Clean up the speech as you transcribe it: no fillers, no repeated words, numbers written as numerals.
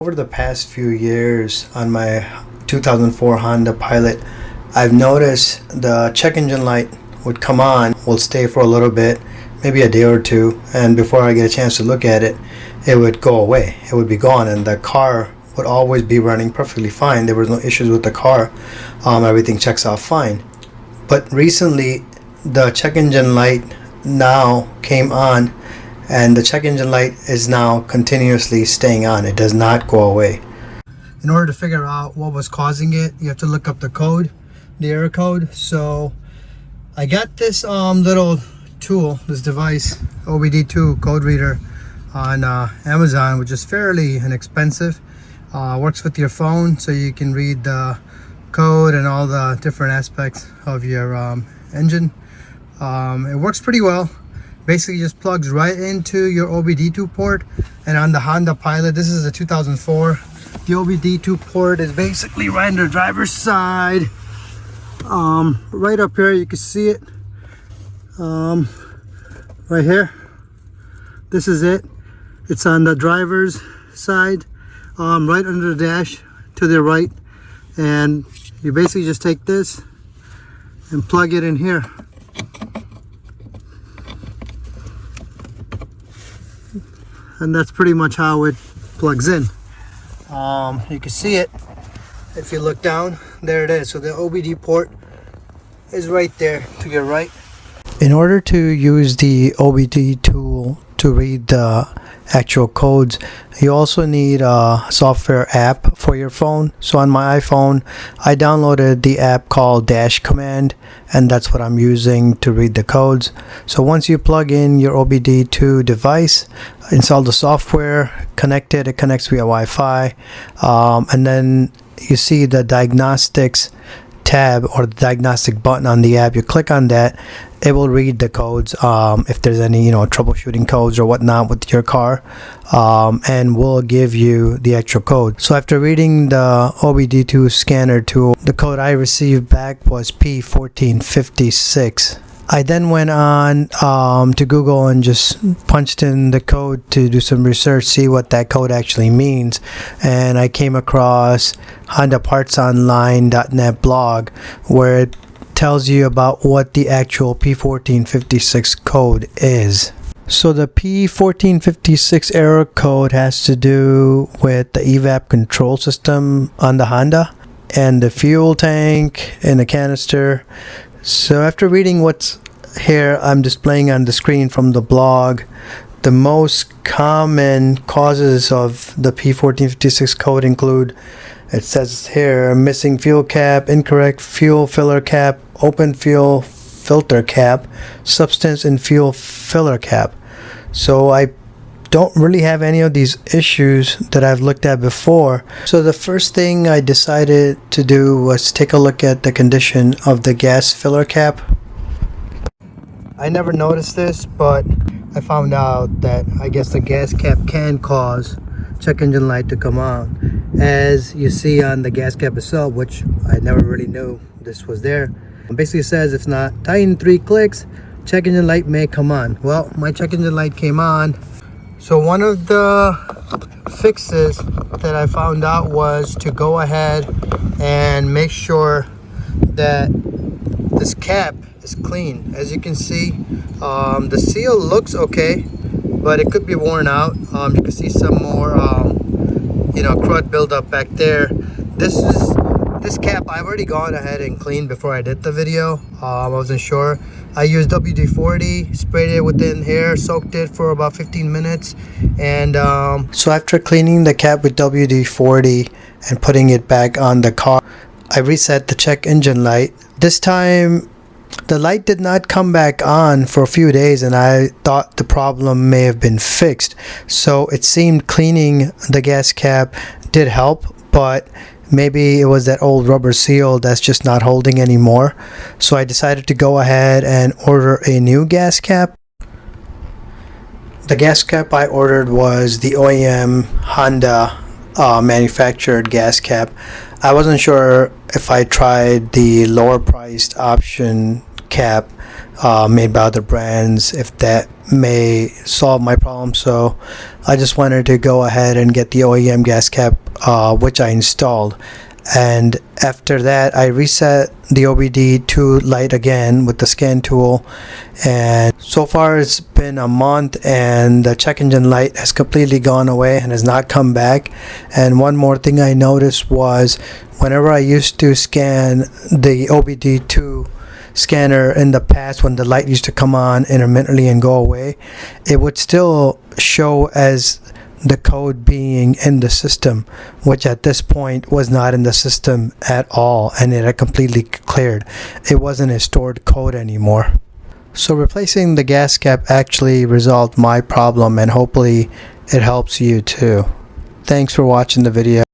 Over the past few years on my 2004 Honda Pilot, I've noticed the check engine light would come on, will stay for a little bit, maybe a day or two, and before I get a chance to look at it, it would go away. It would be gone, and the car would always be running perfectly fine. There was no issues with the car. Everything checks out fine. But recently, the check engine light now came on, and the check engine light is now continuously staying on. It does not go away. In order to figure out what was causing it, you have to look up the code, the error code. So I got this little tool, this device, OBD-II code reader on Amazon, which is fairly inexpensive. Works with your phone, so you can read the code and all the different aspects of your engine. It works pretty well. Basically just plugs right into your OBD-II port, and on the Honda Pilot, this is a 2004, the OBD-II port is basically right on the driver's side. Right up here, you can see it. Right here, this is it. It's on the driver's side, right under the dash to the right, and you basically just take this and plug it in here. And that's pretty much how it plugs in. You can see it if you look down. There it is. So the OBD port is right there to your right. In order to use the OBD tool to read the actual codes, you also need a software app for your phone. So on my iPhone, I downloaded the app called Dash Command, and that's what I'm using to read the codes. So once you plug in your OBD-II device, install the software, connect it connects via Wi-Fi, and then you see the diagnostics tab or the diagnostic button on the app. You click on that, it will read the codes, if there's any troubleshooting codes or whatnot with your car, and will give you the actual code. So after reading the OBD-II scanner tool, the code I received back was P1456. I then went on to Google and just punched in the code to do some research, see what that code actually means, and I came across HondaPartsOnline.net blog, where it tells you about what the actual P1456 code is. So the P1456 error code has to do with the EVAP control system on the Honda and the fuel tank and the canister. So after reading what's here I'm displaying on the screen from the blog, the most common causes of the P1456 code include, it says here, missing fuel cap, incorrect fuel filler cap, open fuel filter cap, substance in fuel filler cap. So I don't really have any of these issues that I've looked at before. So the first thing I decided to do was take a look at the condition of the gas filler cap. I never noticed this, but I found out that I guess the gas cap can cause check engine light to come on, as you see on the gas cap itself, which I never really knew this was there. It basically says if not tightened 3 clicks, check engine light may come on. Well, my check engine light came on. So one of the fixes that I found out was to go ahead and make sure that this cap is clean. As you can see, the seal looks okay, but it could be worn out. You can see some more crud buildup back there. This cap I've already gone ahead and cleaned before I did the video. I wasn't sure. I used WD-40, sprayed it within here, soaked it for about 15 minutes, and so after cleaning the cap with WD-40 and putting it back on the car, I reset the check engine light. This time the light did not come back on for a few days, and I thought the problem may have been fixed. So it seemed cleaning the gas cap did help, but maybe it was that old rubber seal that's just not holding anymore. So I decided to go ahead and order a new gas cap. The gas cap I ordered was the OEM Honda manufactured gas cap. I wasn't sure if I tried the lower priced option cap made by other brands, if that may solve my problem. So I just wanted to go ahead and get the OEM gas cap, which I installed. And after that, I reset the OBD-II light again with the scan tool, and so far it's been a month and the check engine light has completely gone away and has not come back. And one more thing I noticed was whenever I used to scan the OBD-II scanner in the past, when the light used to come on intermittently and go away, it would still show as the code being in the system, which at this point was not in the system at all, and it had completely cleared. It wasn't a stored code anymore. So replacing the gas cap actually resolved my problem, and hopefully it helps you too. Thanks for watching the video.